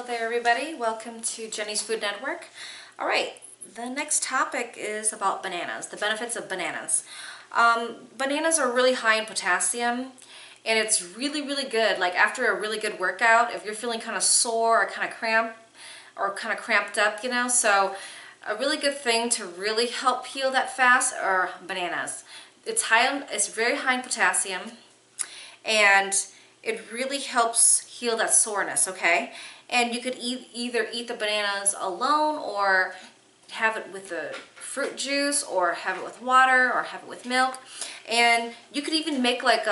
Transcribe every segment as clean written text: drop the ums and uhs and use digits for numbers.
there everybody, welcome to Jenny's Food Network. Alright, the next topic is about bananas, the benefits of bananas. Bananas are really high in potassium and it's really good, like after a really good workout, if you're feeling kind of sore or kind of cramped up, you know, so a really good thing to really help heal that fast are bananas. It's very high in potassium and it really helps heal that soreness, okay? And you could either eat the bananas alone or have it with the fruit juice or have it with water or have it with milk. And you could even make like,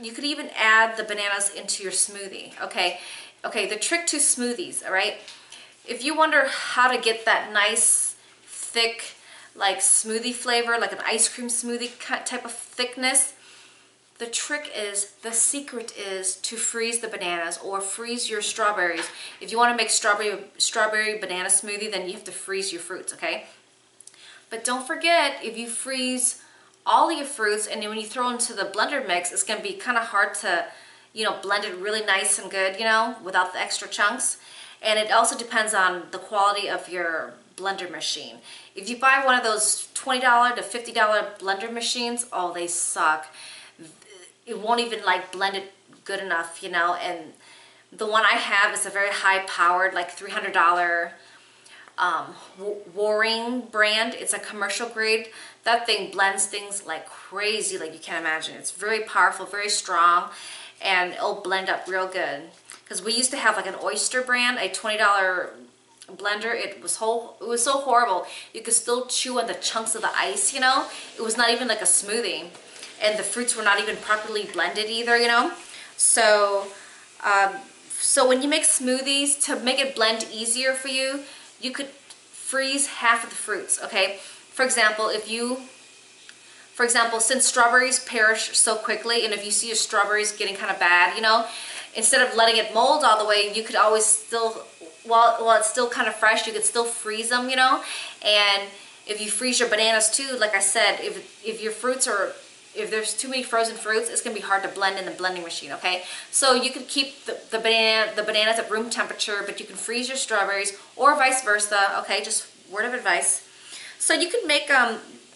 you could even add the bananas into your smoothie, okay? Okay, the trick to smoothies, all right? If you wonder how to get that nice, thick, like smoothie flavor, like an ice cream smoothie type of thickness, the secret is to freeze the bananas or freeze your strawberries. If you want to make strawberry banana smoothie, then you have to freeze your fruits, okay? But don't forget, if you freeze all of your fruits and then when you throw into the blender mix, it's going to be kind of hard to, you know, blend it really nice and good, you know, without the extra chunks. And it also depends on the quality of your blender machine. If you buy one of those $20 to $50 blender machines, oh, they suck. It won't even like blend it good enough, you know. And the one I have is a very high-powered, like $300 Waring brand. It's a commercial grade. That thing blends things like crazy, like you can't imagine. It's very powerful, very strong, and it'll blend up real good. Because we used to have like an Oyster brand, a $20 blender. It was so horrible. You could still chew on the chunks of the ice, you know. It was not even like a smoothie. And the fruits were not even properly blended either, you know. So, so when you make smoothies, to make it blend easier for you, you could freeze half of the fruits, okay? For example, since strawberries perish so quickly, and if you see your strawberries getting kind of bad, you know, instead of letting it mold all the way, you could always still, while it's still kind of fresh, you could still freeze them, you know. And if you freeze your bananas too, like I said, if your fruits are, if there's too many frozen fruits, it's going to be hard to blend in the blending machine, okay? So you could keep the bananas at room temperature, but you can freeze your strawberries or vice versa, okay? Just word of advice. So you could make,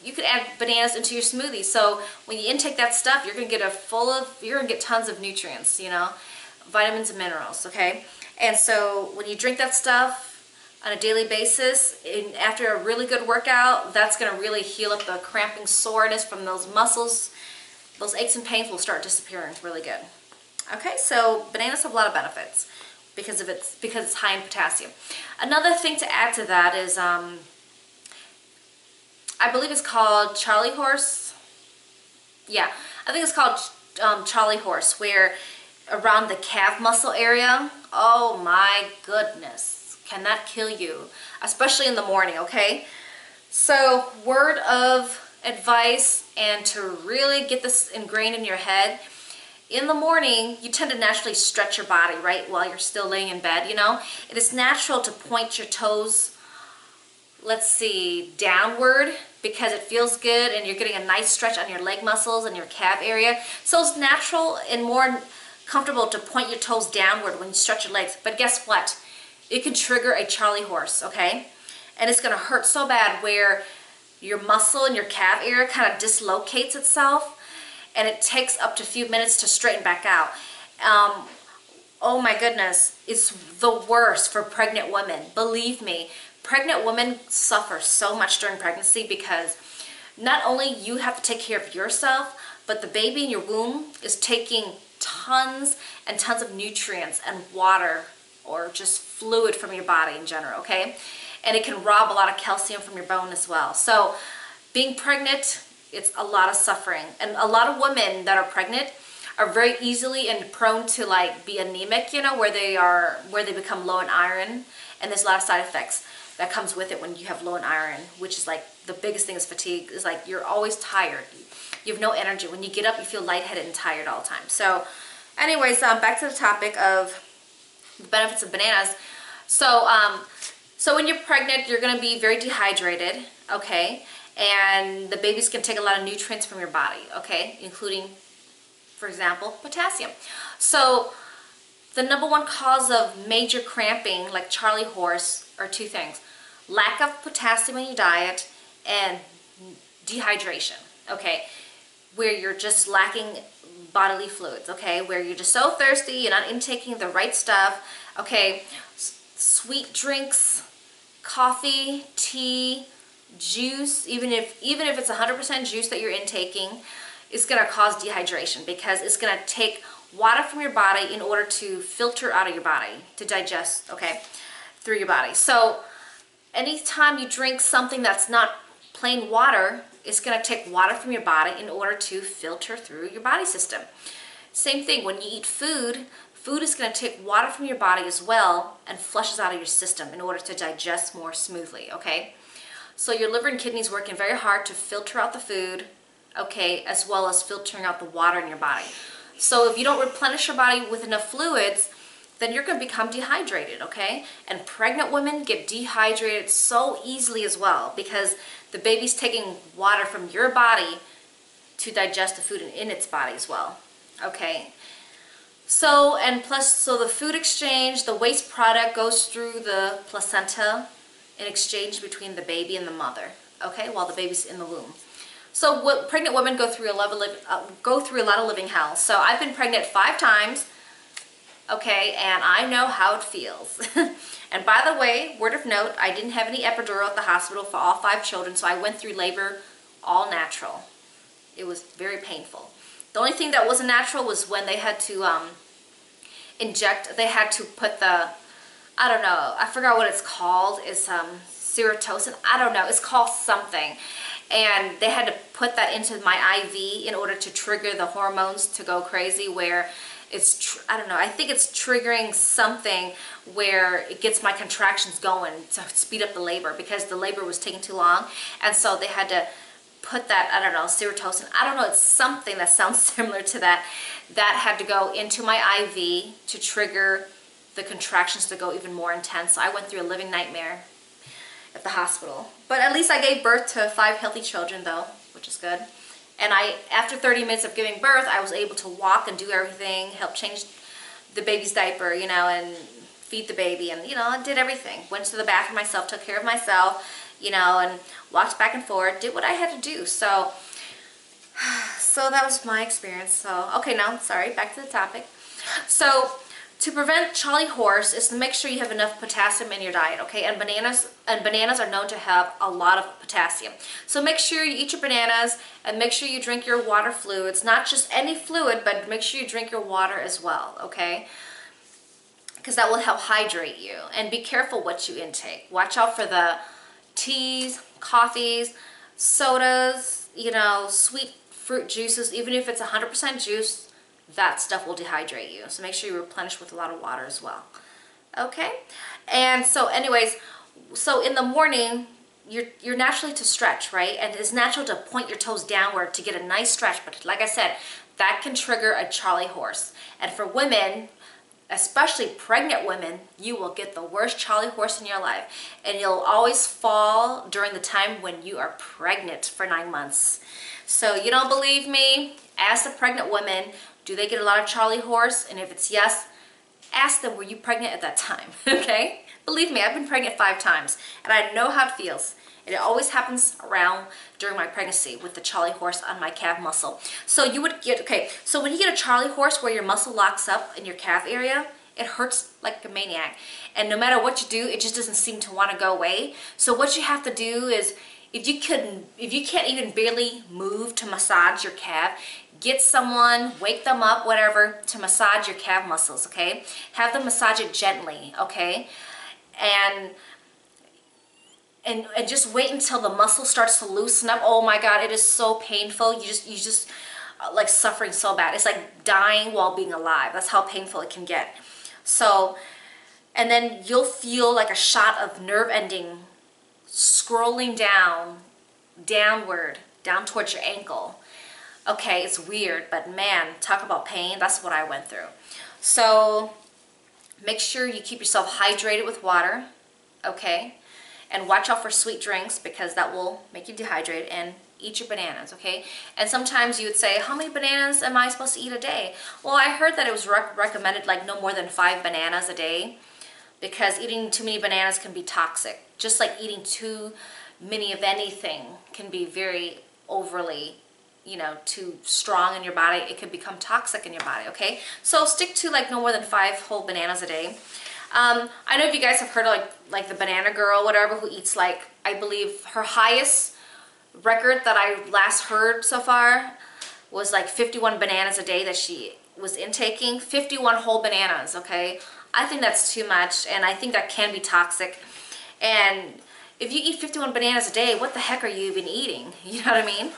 you could add bananas into your smoothie. So when you intake that stuff, you're going to get you're going to get tons of nutrients, you know, vitamins and minerals, okay? And so when you drink that stuff on a daily basis, and after a really good workout, that's going to really heal up the cramping soreness from those muscles. Those aches and pains will start disappearing really good. Okay, so bananas have a lot of benefits because it's high in potassium. Another thing to add to that is, I believe it's called Charlie horse. Yeah, I think it's called Charlie horse, where around the calf muscle area, oh my goodness, can that kill you, especially in the morning, okay? So word of advice, and to really get this ingrained in your head, in the morning you tend to naturally stretch your body, right, while you're still laying in bed, you know. It is natural to point your toes, let's see, downward, because it feels good and you're getting a nice stretch on your leg muscles and your calf area. So it's natural and more comfortable to point your toes downward when you stretch your legs. But guess what? It can trigger a Charlie horse, okay? And it's going to hurt so bad where your muscle in your calf area kind of dislocates itself, and it takes up to a few minutes to straighten back out. Oh my goodness, it's the worst for pregnant women. Believe me, pregnant women suffer so much during pregnancy because not only you have to take care of yourself, but the baby in your womb is taking tons and tons of nutrients and water or just fluid from your body in general, okay? And it can rob a lot of calcium from your bone as well. So being pregnant, it's a lot of suffering. And a lot of women that are pregnant are very easily and prone to like be anemic, you know, where they become low in iron. And there's a lot of side effects that comes with it when you have low in iron, which is like the biggest thing is fatigue. Is like you're always tired. You have no energy. When you get up, you feel lightheaded and tired all the time. So anyways, back to the topic of the benefits of bananas. So, so when you're pregnant, you're going to be very dehydrated, okay? And the baby's going to take a lot of nutrients from your body, okay? Including, for example, potassium. So The number one cause of major cramping, like Charlie horse, are two things. Lack of potassium in your diet and dehydration, okay? Where you're just lacking bodily fluids, okay? Where you're just so thirsty, you're not intaking the right stuff, okay? Sweet drinks, coffee, tea, juice, even if it's 100% juice that you're intaking, is going to cause dehydration because it's going to take water from your body in order to filter out of your body, to digest, okay, through your body. So anytime you drink something that's not plain water, it's going to take water from your body in order to filter through your body system. Same thing, when you eat food, food is going to take water from your body as well and flushes out of your system in order to digest more smoothly, okay? So your liver and kidneys working very hard to filter out the food, okay, as well as filtering out the water in your body. So if you don't replenish your body with enough fluids, then you're going to become dehydrated, okay? And pregnant women get dehydrated so easily as well because the baby's taking water from your body to digest the food in its body as well, okay? So, and plus, so the food exchange, the waste product goes through the placenta in exchange between the baby and the mother, okay, while the baby's in the womb. So what pregnant women go through a lot of living hell. So I've been pregnant 5 times, okay, and I know how it feels. And by the way, word of note, I didn't have any epidural at the hospital for all 5 children, so I went through labor all natural. It was very painful. The only thing that wasn't natural was when they had to they had to put the, I don't know, I forgot what it's called. It's serotonin, I don't know, it's called something. And they had to put that into my IV in order to trigger the hormones to go crazy, where it's, I don't know, I think it's triggering something where it gets my contractions going to speed up the labor because the labor was taking too long. And so they had to put that, I don't know, serotonin, I don't know, it's something that sounds similar to that, that had to go into my IV to trigger the contractions to go even more intense. So I went through a living nightmare at the hospital. But at least I gave birth to 5 healthy children though, which is good. And after 30 minutes of giving birth, I was able to walk and do everything, help change the baby's diaper, you know, and feed the baby, and, you know, I did everything. Went to the bathroom myself, took care of myself, you know, and walked back and forth, did what I had to do. So that was my experience. So, okay, now, sorry, back to the topic. So, to prevent Charlie horse is to make sure you have enough potassium in your diet, okay? And bananas are known to have a lot of potassium. So make sure you eat your bananas and make sure you drink your water fluids, not just any fluid, but make sure you drink your water as well, okay? Because that will help hydrate you. And be careful what you intake. Watch out for the teas, coffees, sodas, you know, sweet fruit juices. Even if it's 100% juice, that stuff will dehydrate you. So make sure you replenish with a lot of water as well. Okay? And so anyways, so in the morning, you're naturally to stretch, right? And it's natural to point your toes downward to get a nice stretch. But like I said, that can trigger a Charlie horse. And for women, especially pregnant women, you will get the worst Charlie horse in your life. And you'll always fall during the time when you are pregnant for 9 months. So you don't believe me? Ask the pregnant women, do they get a lot of Charlie horse? And if it's yes, ask them, were you pregnant at that time? Okay? Believe me, I've been pregnant 5 times, and I know how it feels. And it always happens around during my pregnancy with the Charlie horse on my calf muscle. So you would get, okay, so when you get a Charlie horse where your muscle locks up in your calf area, it hurts like a maniac. And no matter what you do, it just doesn't seem to want to go away. So what you have to do is, if you can't even barely move to massage your calf, get someone, wake them up, whatever, to massage your calf muscles, okay? Have them massage it gently, okay? And just wait until the muscle starts to loosen up. Oh my God, it is so painful. You just like suffering so bad. It's like dying while being alive. That's how painful it can get. So, and then you'll feel like a shot of nerve ending scrolling downward, down towards your ankle. Okay, it's weird, but man, talk about pain. That's what I went through. So make sure you keep yourself hydrated with water, okay? And watch out for sweet drinks because that will make you dehydrated, and Eat your bananas, okay? And sometimes you would say, how many bananas am I supposed to eat a day? Well, I heard that it was recommended like no more than 5 bananas a day, because eating too many bananas can be toxic. Just like eating too many of anything can be very overly, you know, too strong in your body. It can become toxic in your body, okay? So stick to like no more than 5 whole bananas a day. I know if you guys have heard of like the banana girl, whatever, who eats like, I believe her highest record that I last heard so far was like 51 bananas a day that she was intaking. 51 whole bananas, okay? I think that's too much, and I think that can be toxic. And if you eat 51 bananas a day, what the heck are you even eating? You know what I mean?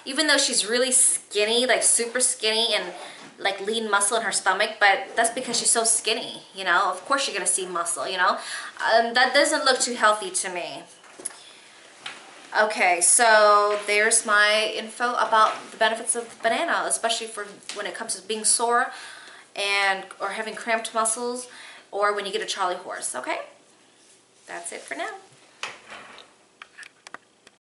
Even though she's really skinny, like super skinny, and like lean muscle in her stomach, but that's because she's so skinny, you know? Of course you're gonna see muscle, you know? That doesn't look too healthy to me. Okay, so there's my info about the benefits of banana, especially for when it comes to being sore or having cramped muscles, or when you get a Charlie horse, okay? That's it for now.